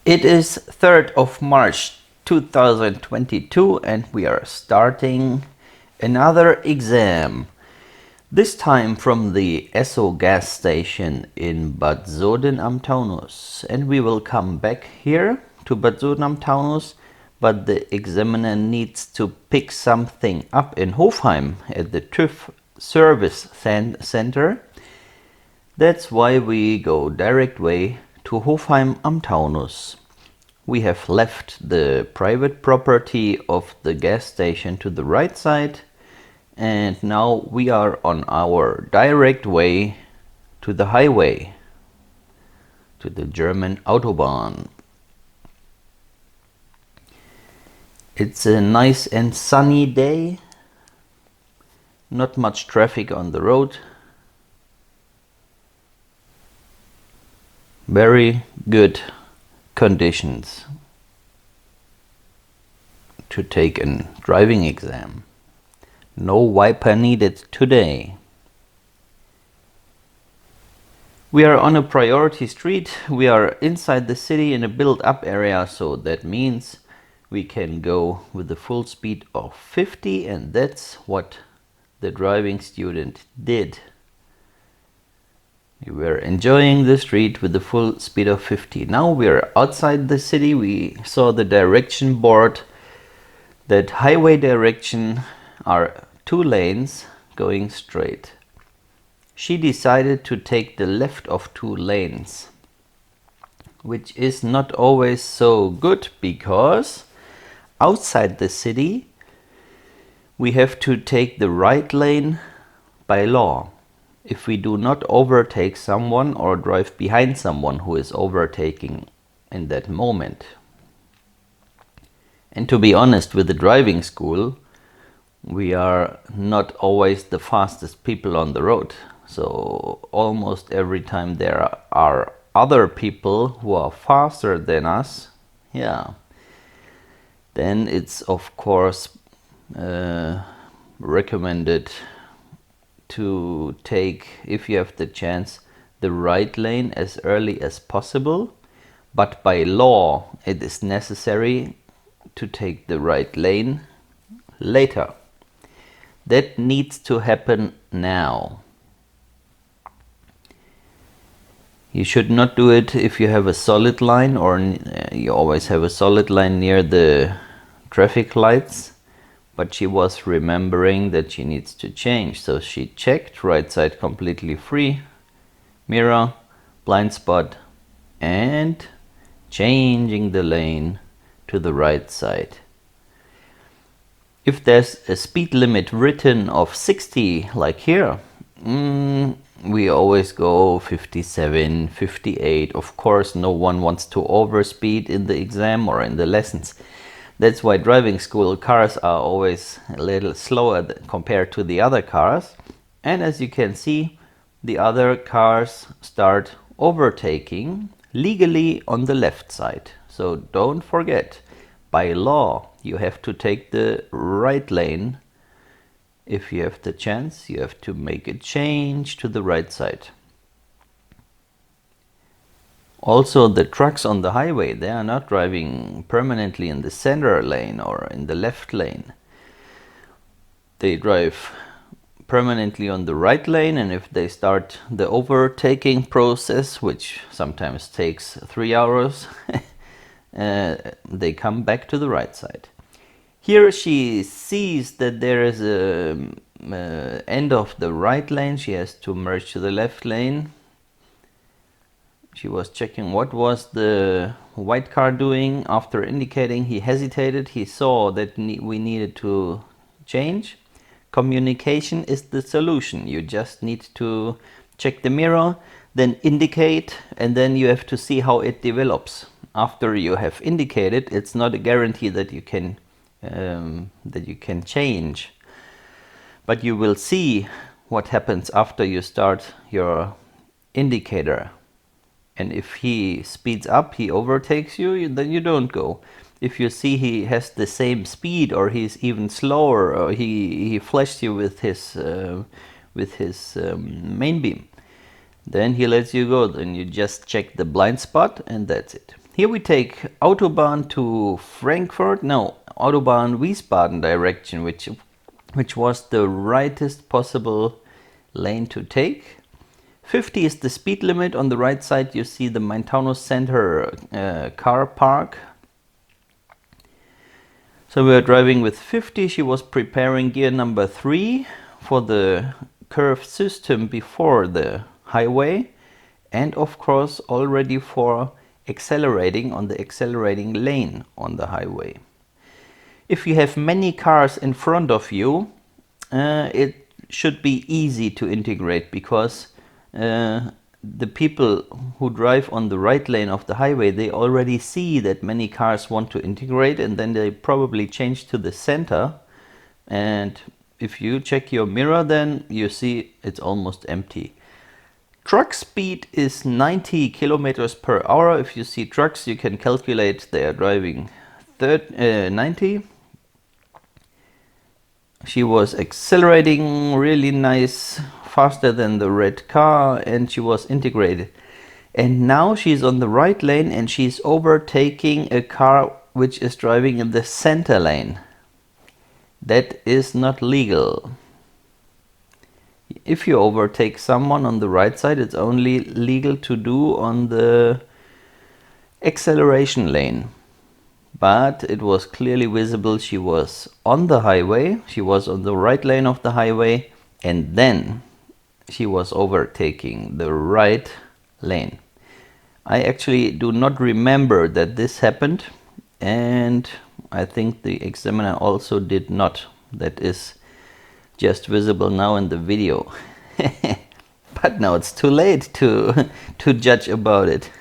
It is 3rd of March 2022 and we are starting another exam. This time from the Esso gas station in Bad Soden am Taunus. And we will come back here to Bad Soden am Taunus, but the examiner needs to pick something up in Hofheim at the TÜV service center. That's why we go direct way to Hofheim am Taunus. We have left the private property of the gas station to the right side, and now we are on our direct way to the highway, to the German Autobahn. It's a nice and sunny day, not much traffic on the road. Very good conditions to take a driving exam. No wiper needed today. We are on a priority street. We are inside the city in a built-up area, so that means we can go with a full speed of 50, and that's what the driving student did. We were enjoying the street with the full speed of 50. Now we are outside the city. We saw the direction board. That highway direction are 2 lanes going straight. She decided to take the left of 2 lanes, which is not always so good because outside the city we have to take the right lane by law. If we do not overtake someone or drive behind someone who is overtaking in that moment. And to be honest, with the driving school, we are not always the fastest people on the road. So almost every time there are other people who are faster than us, then it's of course recommended to take, if you have the chance, the right lane as early as possible, but by law it is necessary to take the right lane later. That needs to happen now. You should not do it if you have a solid line, or you always have a solid line near the traffic lights. But she was remembering that she needs to change, so she checked right side completely free, mirror, blind spot, and changing the lane to the right side. If there's a speed limit written of 60 like here, we always go 57, 58. Of course, no one wants to overspeed in the exam or in the lessons. That's why driving school cars are always a little slower compared to the other cars. And as you can see, the other cars start overtaking legally on the left side. So don't forget, by law, you have to take the right lane. If you have the chance, you have to make a change to the right side. Also, the trucks on the highway, they are not driving permanently in the center lane or in the left lane. They drive permanently on the right lane, and if they start the overtaking process, which sometimes takes 3 hours, they come back to the right side. Here she sees that there is a end of the right lane. She has to merge to the left lane. She was checking what was the white car doing. After indicating, he hesitated. He saw that we needed to change. Communication is the solution. You just need to check the mirror, then indicate, and then you have to see how it develops. After you have indicated, it's not a guarantee that you can that you can change. But you will see what happens after you start your indicator. And if he speeds up, he overtakes you, then you don't go. If you see he has the same speed, or he's even slower, or he flashed you with his main beam, then he lets you go. Then you just check the blind spot, and that's it. Here we take Autobahn to Frankfurt. No, Autobahn Wiesbaden direction, which was the rightest possible lane to take. 50 is the speed limit. On the right side you see the Main-Taunus Center car park. So we are driving with 50. She was preparing gear number 3 for the curve system before the highway, and of course already for accelerating on the accelerating lane on the highway. If you have many cars in front of you, it should be easy to integrate, because the people who drive on the right lane of the highway, they already see that many cars want to integrate, and then they probably change to the center. And if you check your mirror, then you see it's almost empty. Truck speed is 90 kilometers per hour. If you see trucks, you can calculate they are driving 90. She was accelerating really nice, faster than the red car, and she was integrated. And now she's on the right lane, and she's overtaking a car which is driving in the center lane. That is not legal. If you overtake someone on the right side, it's only legal to do on the acceleration lane. But it was clearly visible she was on the highway, she was on the right lane of the highway, and then she was overtaking the right lane. I actually do not remember that this happened, and I think the examiner also did not. That is just visible now in the video. But now it's too late to judge about it.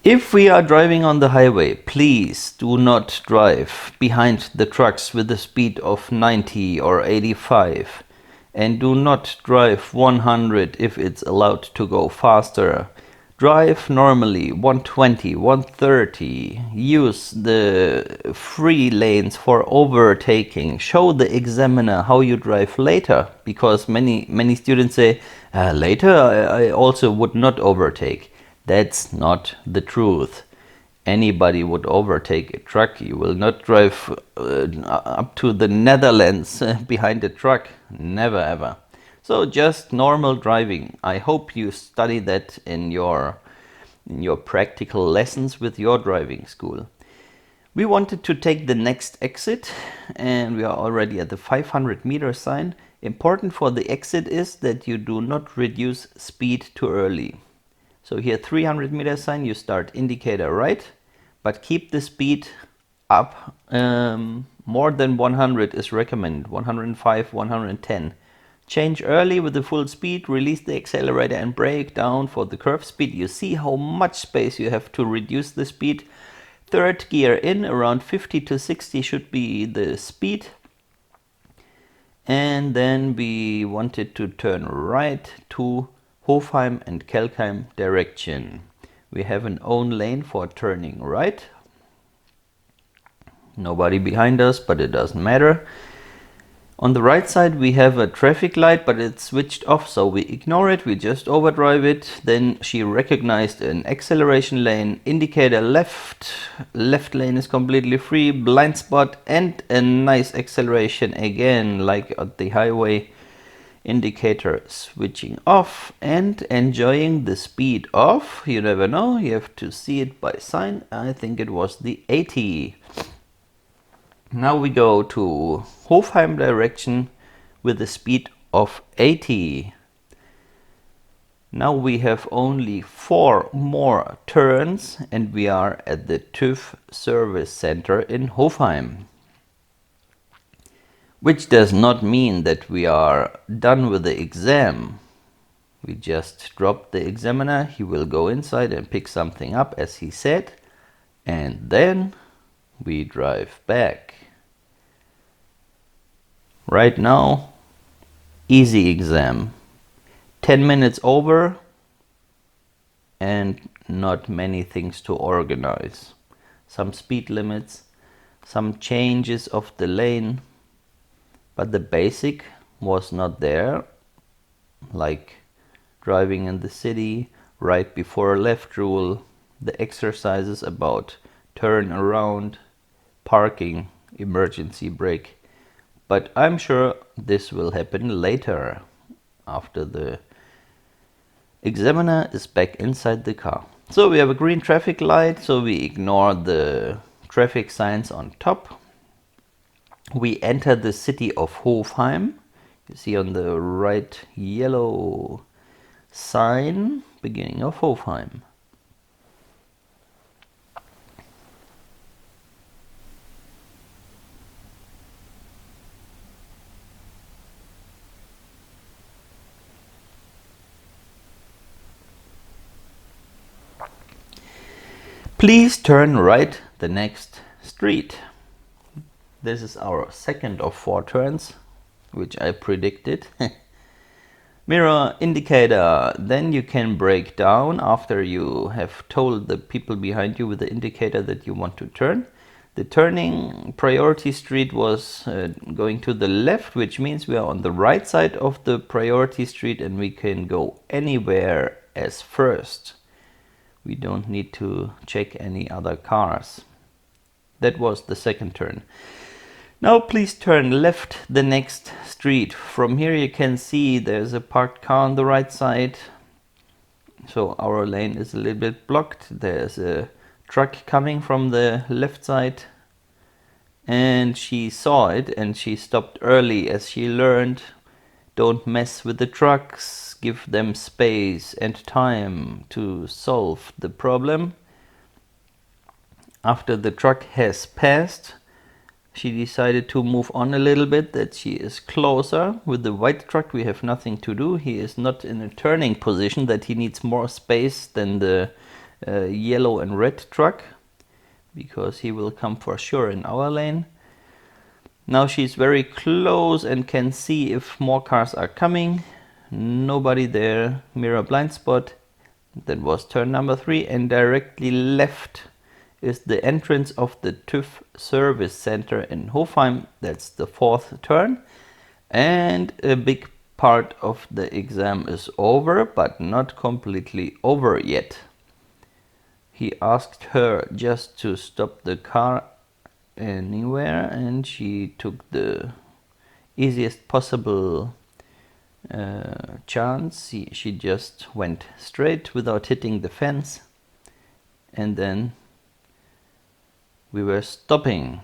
If we are driving on the highway, please do not drive behind the trucks with a speed of 90 or 85. And do not drive 100 if it's allowed to go faster. Drive normally 120, 130. Use the free lanes for overtaking. Show the examiner how you drive later, because many students say, later I also would not overtake. That's not the truth. Anybody would overtake a truck. You will not drive up to the Netherlands behind a truck. Never ever. So just normal driving. I hope you study that in your practical lessons with your driving school. We wanted to take the next exit, and we are already at the 500-meter sign. Important for the exit is that you do not reduce speed too early. So here 300-meter sign, you start indicator right, but keep the speed up. More than 100 is recommended, 105, 110. Change early with the full speed, release the accelerator and brake down for the curve speed. You see how much space you have to reduce the speed. Third gear in, around 50 to 60 should be the speed. And then we wanted to turn right to Hofheim and Kelkheim direction. We have an own lane for turning right. Nobody behind us, but it doesn't matter. On the right side we have a traffic light, but it's switched off, so we ignore it, we just overdrive it. Then she recognized an acceleration lane, indicator left lane is completely free, blind spot, and a nice acceleration again, like at the highway. Indicator switching off and enjoying the speed of, you never know, you have to see it by sign. I think it was the 80. Now we go to Hofheim direction with a speed of 80. Now we have only 4 more turns and we are at the TÜV service center in Hofheim. Which does not mean that we are done with the exam. We just drop the examiner, he will go inside and pick something up as he said. and then we drive back. Right now, easy exam. 10 minutes over and not many things to organize. Some speed limits, some changes of the lane, but the basic was not there, like driving in the city, right before left rule, the exercises about turn around, parking, emergency brake. But I'm sure this will happen later, after the examiner is back inside the car. So we have a green traffic light, so we ignore the traffic signs on top. We enter the city of Hofheim. You see on the right yellow sign, beginning of Hofheim. Please turn right the next street. This is our second of 4 turns, which I predicted. Mirror indicator, then you can brake down after you have told the people behind you with the indicator that you want to turn. The turning priority street was going to the left, which means we are on the right side of the priority street and we can go anywhere as first. We don't need to check any other cars. That was the second turn. Now please turn left the next street. From here you can see there's a parked car on the right side. So our lane is a little bit blocked. There's a truck coming from the left side. And she saw it and she stopped early, as she learned. Don't mess with the trucks. Give them space and time to solve the problem. After the truck has passed, she decided to move on a little bit, that she is closer. With the white truck we have nothing to do. He is not in a turning position that he needs more space than the yellow and red truck, because he will come for sure in our lane. Now she's very close and can see if more cars are coming. Nobody there. Mirror blind spot. That was turn number 3, and directly left is the entrance of the TÜV service center in Hofheim. That's the 4th turn, and a big part of the exam is over, but not completely over yet. He asked her just to stop the car anywhere, and she took the easiest possible chance. She just went straight without hitting the fence, and then we were stopping.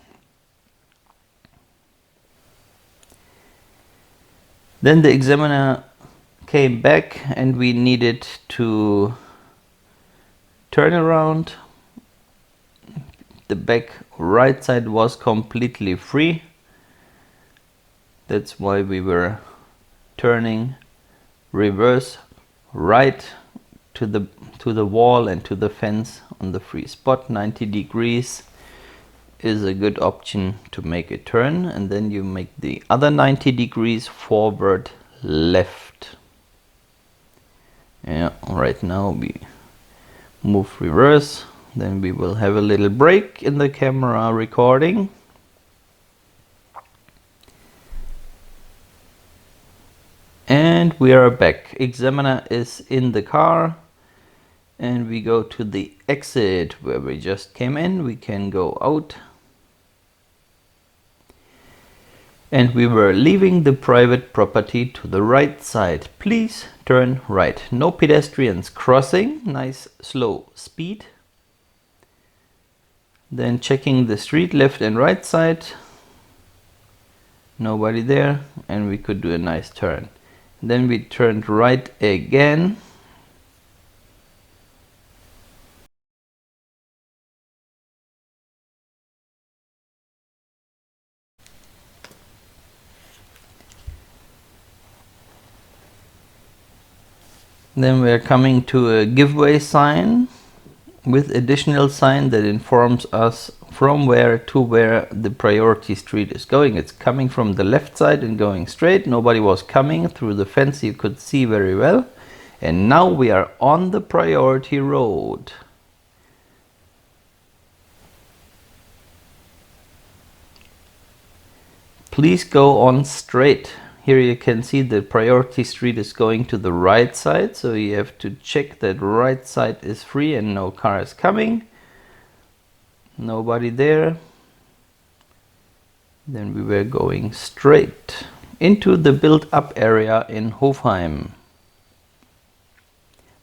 Then the examiner came back and we needed to turn around. The back right side was completely free. That's why we were turning reverse right to the wall and to the fence on the free spot. 90 degrees is a good option to make a turn, and then you make the other 90 degrees forward left. Yeah, right now we move reverse, then we will have a little break in the camera recording. And we are back. Examiner is in the car, and we go to the exit where we just came in. We can go out. And we were leaving the private property to the right side. Please turn right. No pedestrians crossing. Nice slow speed. Then checking the street left and right side. Nobody there, and we could do a nice turn. Then we turned right again. Then we are coming to a giveaway sign. with additional sign that informs us from where to where the priority street is going. It's coming from the left side and going straight. Nobody was coming through the fence, you could see very well. And now we are on the priority road. Please go on straight. Here you can see the priority street is going to the right side, so you have to check that right side is free and no car is coming. Nobody there. Then we were going straight into the built-up area in Hofheim.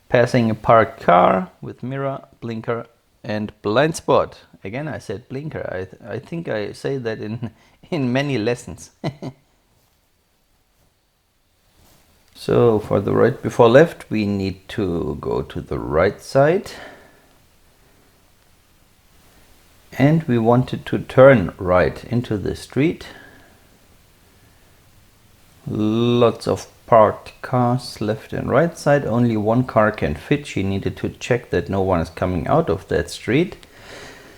Passing a parked car with mirror, blinker and blind spot. Again, I said blinker. I think I say that in many lessons. So for the right before left, we need to go to the right side. And we wanted to turn right into the street. Lots of parked cars left and right side. Only one car can fit. She needed to check that no one is coming out of that street.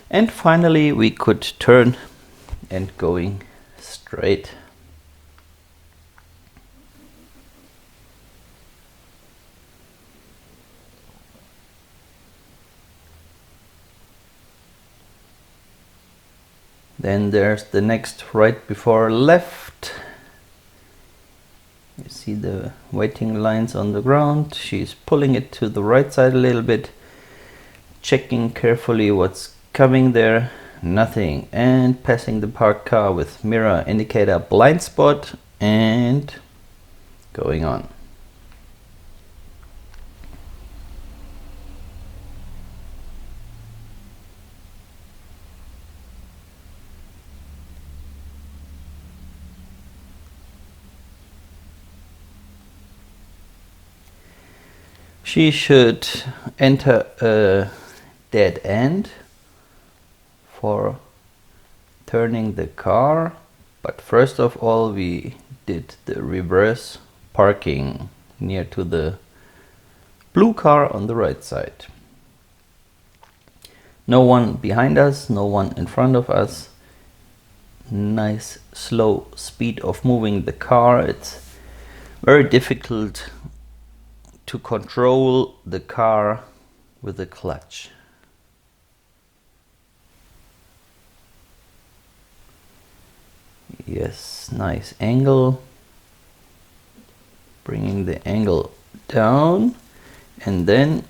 And finally we could turn and going straight. Then there's the next right before left. You see the waiting lines on the ground. She's pulling it to the right side a little bit, checking carefully what's coming there. Nothing. And passing the parked car with mirror, indicator, blind spot, and going on. She should enter a dead end for turning the car, but first of all we did the reverse parking near to the blue car on the right side. No one behind us, no one in front of us. Nice slow speed of moving the car. It's very difficult to control the car with the clutch. Yes, nice angle. Bringing the angle down, and then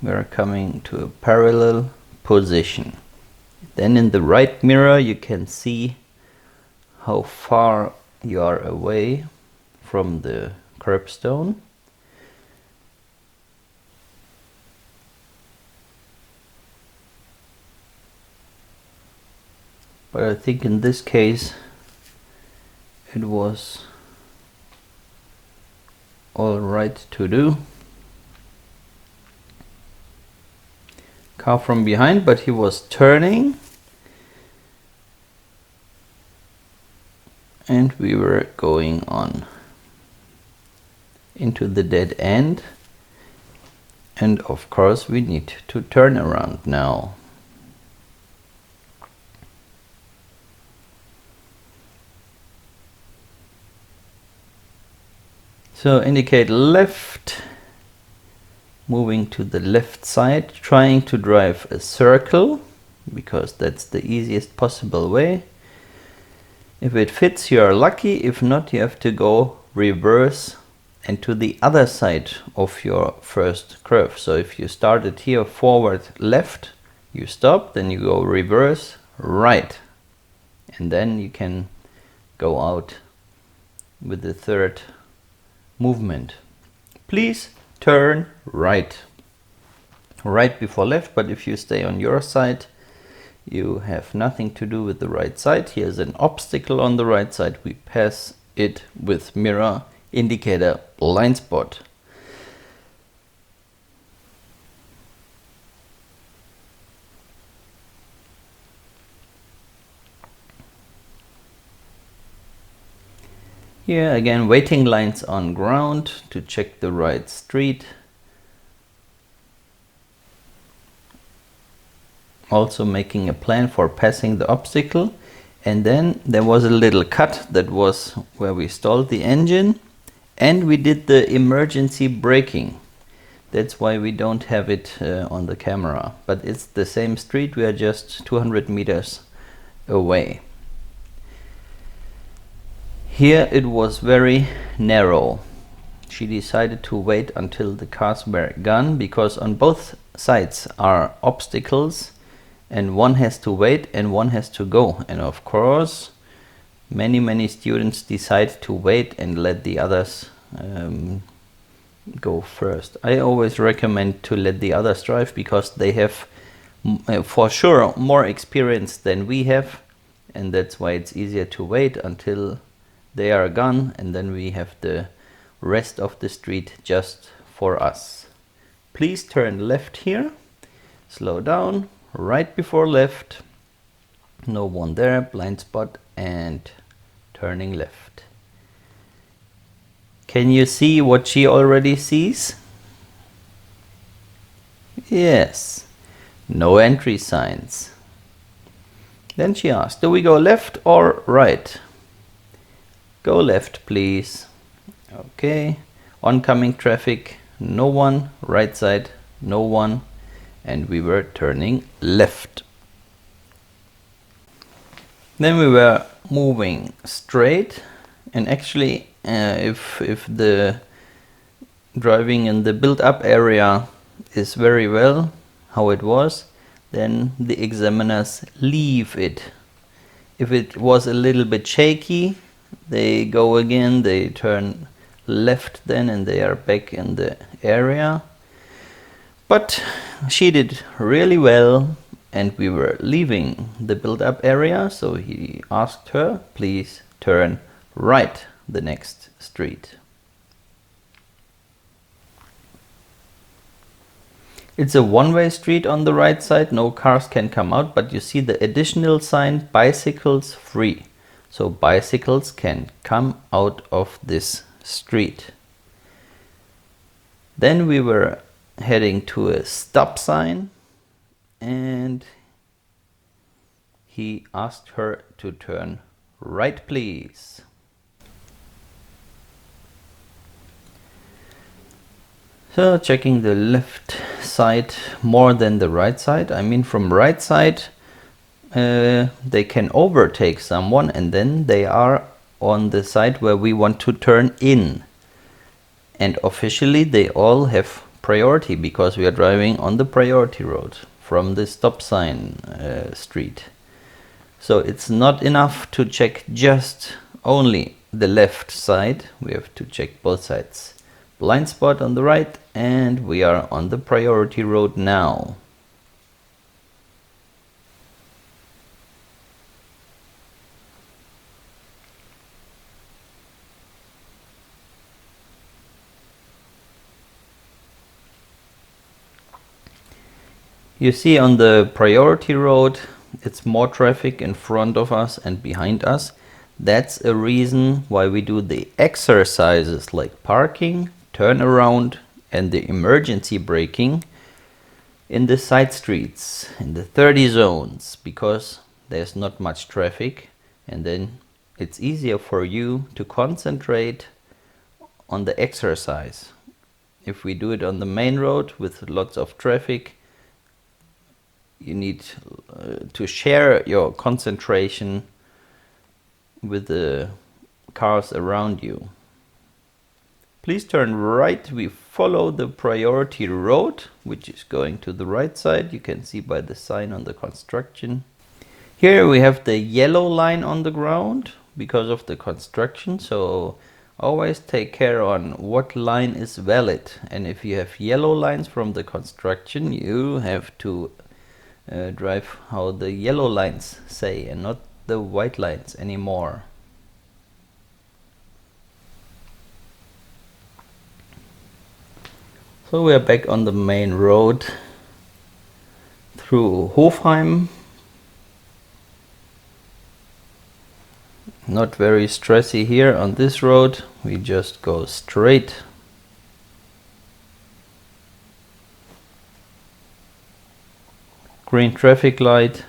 we're coming to a parallel position. Then in the right mirror you can see how far you are away from the curbstone. But I think in this case it was all right to do. Car from behind, but he was turning. And we were going on into the dead end, and of course we need to turn around now. So indicate left, moving to the left side, trying to drive a circle because that's the easiest possible way. If it fits, you are lucky. If not, you have to go reverse and to the other side of your first curve. So if you started here forward left, you stop, then you go reverse right, and then you can go out with the third movement. Please turn right. Right before left, but if you stay on your side, you have nothing to do with the right side. Here's an obstacle on the right side. We pass it with mirror, indicator, blind spot. Here again, waiting lines on ground to check the right street. also making a plan for passing the obstacle. And then there was a little cut that was where we stalled the engine, and we did the emergency braking. That's why we don't have it on the camera, but it's the same street. We are just 200 meters away. Here it was very narrow. She decided to wait until the cars were gone, because on both sides are obstacles and one has to wait and one has to go. And of course, many students decide to wait and let the others go first. I always recommend to let the others drive, because they have for sure more experience than we have, and that's why it's easier to wait until they are gone, and then we have the rest of the street just for us. Please turn left here, slow down, right before left, no one there, blind spot, and turning left. Can you see what she already sees? Yes, no entry signs. Then she asked, do we go left or right? Go left, please. Okay, oncoming traffic, no one. Right side, no one. And we were turning left. Then we were moving straight, and actually if the driving in the built-up area is very well how it was, then the examiners leave it. If it was a little bit shaky, they go again, they turn left then, and they are back in the area. But she did really well, and we were leaving the build-up area, so he asked her, please turn right the next street. It's a one-way street on the right side, no cars can come out, but you see the additional sign, bicycles free. So bicycles can come out of this street. Then we were heading to a stop sign, and he asked her to turn right, please. So checking the left side more than the right side. I mean, from right side they can overtake someone, and then they are on the side where we want to turn in. And officially they all have priority, because we are driving on the priority road from the stop sign street. So it's not enough to check just only the left side, we have to check both sides. Blind spot on the right, and we are on the priority road now. You see on the priority road, it's more traffic in front of us and behind us. That's a reason why we do the exercises like parking, turn around, and the emergency braking in the side streets, in the 30 zones, because there's not much traffic, and then it's easier for you to concentrate on the exercise. If we do it on the main road with lots of traffic, you need to share your concentration with the cars around you. Please turn right. We follow the priority road, which is going to the right side. You can see by the sign on the construction. Here we have the yellow line on the ground because of the construction, so always take care on what line is valid. And if you have yellow lines from the construction, you have to drive how the yellow lines say and not the white lines anymore. So we are back on the main road through Hofheim. Not very stressy here on this road, we just go straight. green traffic light.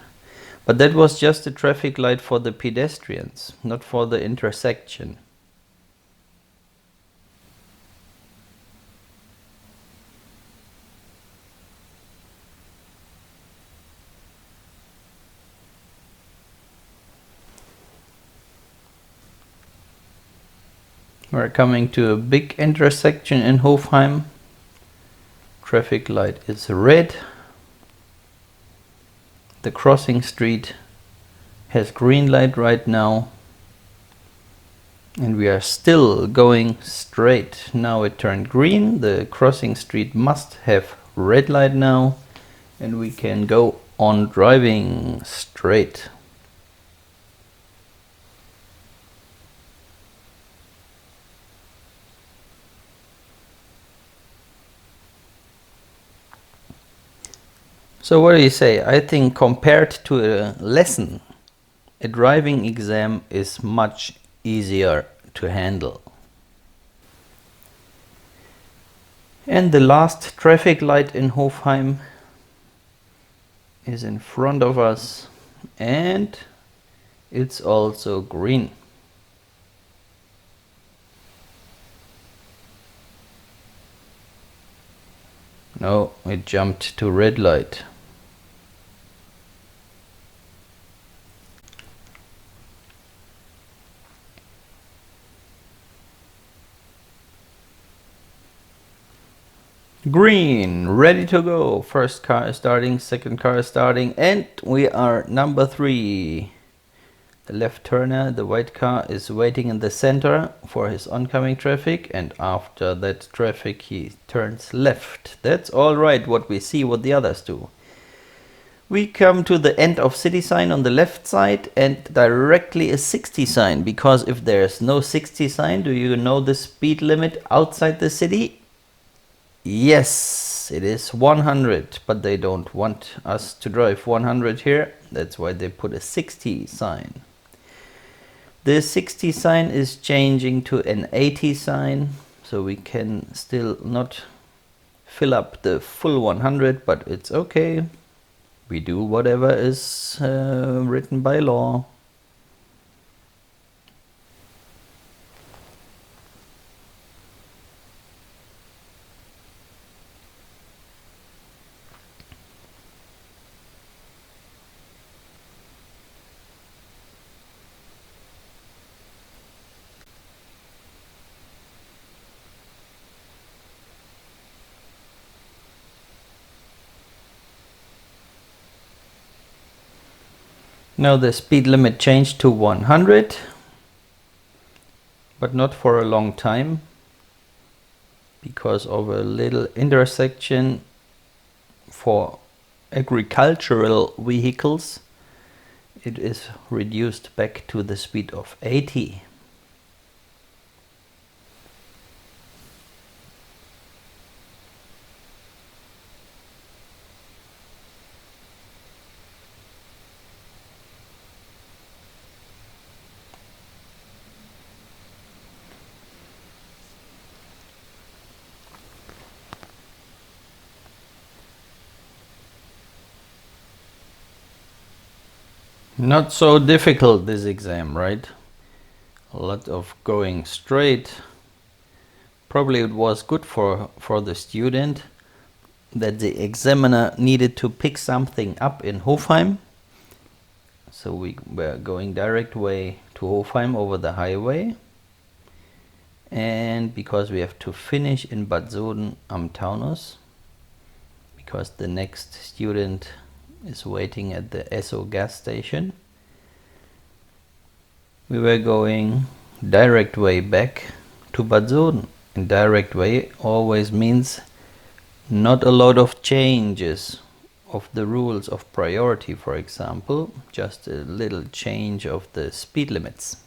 But that was just a traffic light for the pedestrians, not for the intersection. We're coming to a big intersection in Hofheim. Traffic light is red. The crossing street has green light right now. And we are still going straight. Now it turned green. The crossing street must have red light now. And we can go on driving straight. So what do you say? I think compared to a lesson, a driving exam is much easier to handle. And the last traffic light in Hofheim is in front of us, and it's also green. No, it jumped to red light. Green, ready to go. First car is starting, second car is starting, and we are number 3. The left turner, the white car, is waiting in the center for his oncoming traffic, and after that traffic he turns left. That's all right, what we see what the others do. We come to the end of city sign on the left side and directly a 60 sign, because if there's no 60 sign, do you know the speed limit outside the city? Yes, it is 100, but they don't want us to drive 100 here. That's why they put a 60 sign. The 60 sign is changing to an 80 sign, so we can still not fill up the full 100, but it's okay. We do whatever is written by law. Now the speed limit changed to 100, but not for a long time, because of a little intersection for agricultural vehicles. It is reduced back to the speed of 80. Not so difficult, this exam, right? A lot of going straight. Probably it was good for the student that the examiner needed to pick something up in Hofheim. So we were going direct way to Hofheim over the highway. And because we have to finish in Bad Soden am Taunus, because the next student is waiting at the Esso gas station, we were going direct way back to Bad Soden. And direct way always means not a lot of changes of the rules of priority, for example, just a little change of the speed limits.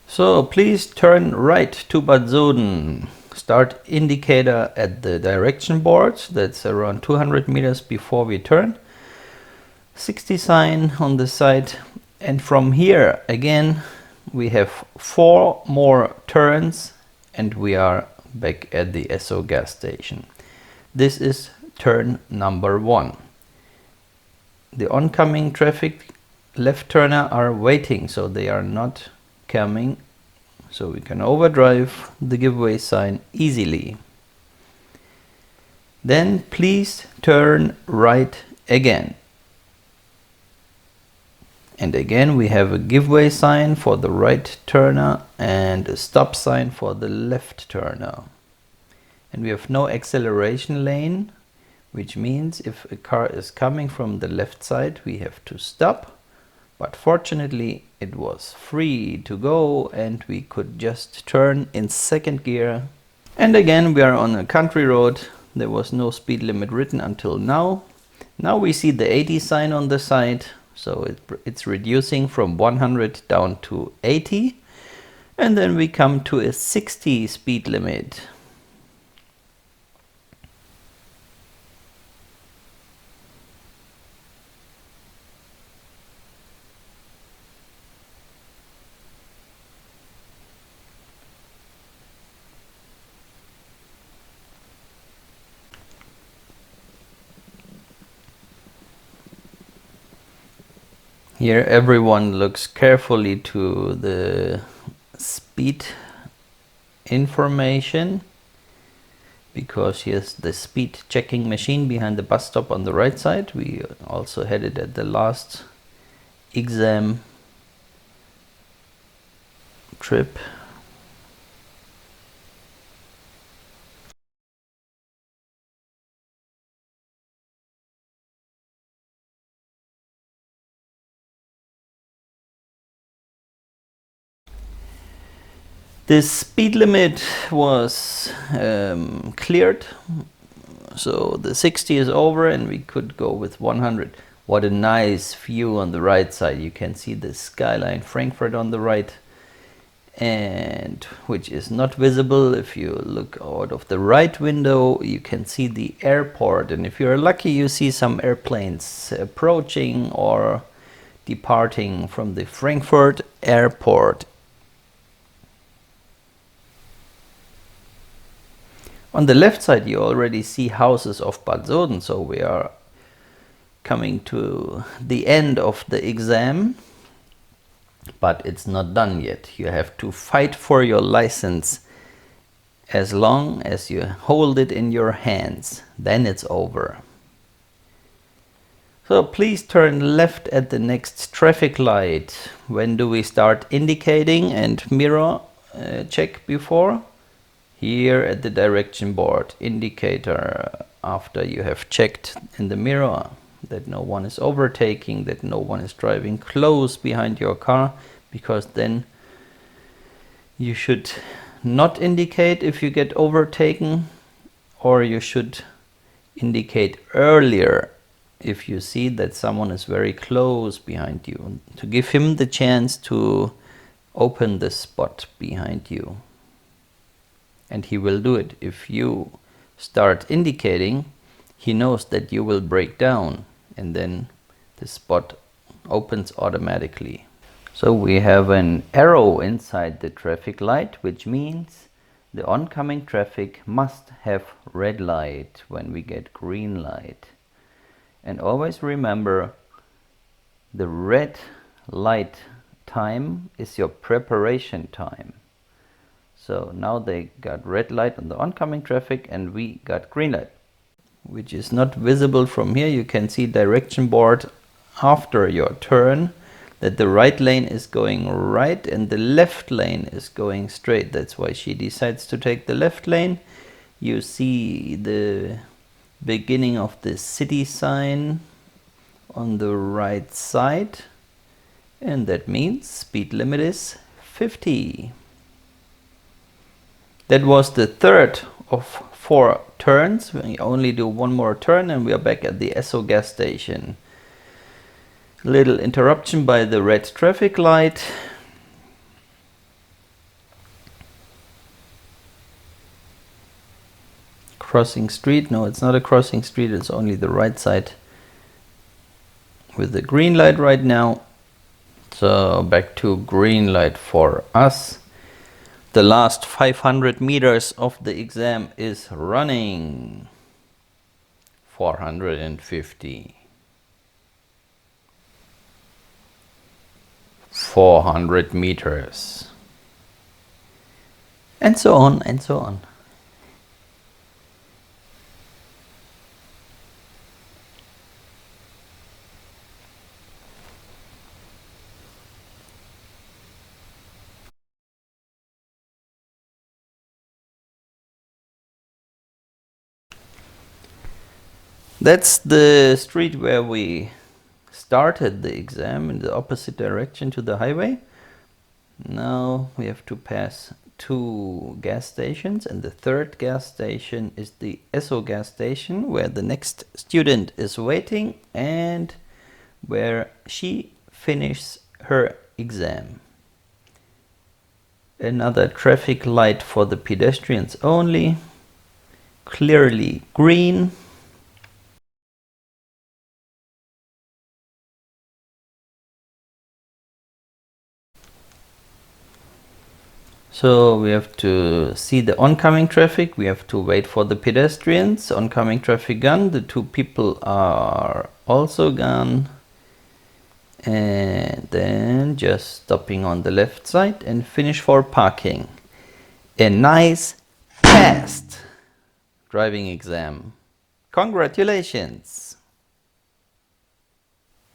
So please turn right to Bad Soden. Start indicator at the direction board, that's around 200 meters before we turn. 60 sign on the side, and from here again we have 4 more turns and we are back at the Esso gas station. This is turn number 1. the oncoming traffic left turner are waiting, so they are not coming, so we can overdrive the giveaway sign easily. Then please turn right again. And again we have a giveaway sign for the right turner and a stop sign for the left turner. And we have no acceleration lane, which means if a car is coming from the left side we have to stop. But fortunately it was free to go and we could just turn in second gear. And again we are on a country road. There was no speed limit written until now. Now we see the 80 sign on the side. So it's reducing from 100 down to 80. And then we come to a 60 speed limit. Here everyone looks carefully to the speed information, because here's the speed checking machine behind the bus stop on the right side. We also had it at the last exam trip. The speed limit was cleared, so the 60 is over and we could go with 100. What a nice view on the right side. You can see the skyline Frankfurt on the right, and which is not visible. If you look out of the right window you can see the airport, and if you're lucky you see some airplanes approaching or departing from the Frankfurt airport. On the left side you already see houses of Bad Soden, so we are coming to the end of the exam. But it's not done yet. You have to fight for your license as long as you hold it in your hands. Then it's over. So please turn left at the next traffic light. When do we start indicating and mirror check before? Here at the direction board, indicator after you have checked in the mirror that no one is overtaking, that no one is driving close behind your car, because then you should not indicate if you get overtaken, or you should indicate earlier if you see that someone is very close behind you, to give him the chance to open the spot behind you. And he will do it. If you start indicating, he knows that you will break down, and then the spot opens automatically. So we have an arrow inside the traffic light, which means the oncoming traffic must have red light when we get green light. And always remember, the red light time is your preparation time. So now they got red light on the oncoming traffic and we got green light, which is not visible from here. You can see direction board after your turn that the right lane is going right and the left lane is going straight. That's why she decides to take the left lane. You see the beginning of the city sign on the right side, and that means speed limit is 50. That was the third of 4 turns. We only do one more turn and we are back at the Esso gas station. Little interruption by the red traffic light. Crossing street. No, it's not a crossing street. It's only the right side with the green light right now. So back to green light for us. The last 500 meters of the exam is running. 450. 400 meters. And so on and so on. That's the street where we started the exam, in the opposite direction to the highway. Now we have to pass 2 gas stations, and the third gas station is the Esso gas station, where the next student is waiting and where she finishes her exam. Another traffic light for the pedestrians only, clearly green. So we have to see the oncoming traffic, we have to wait for the pedestrians, oncoming traffic gone, the 2 people are also gone. And then just stopping on the left side and finish for parking. A nice passed driving exam. Congratulations!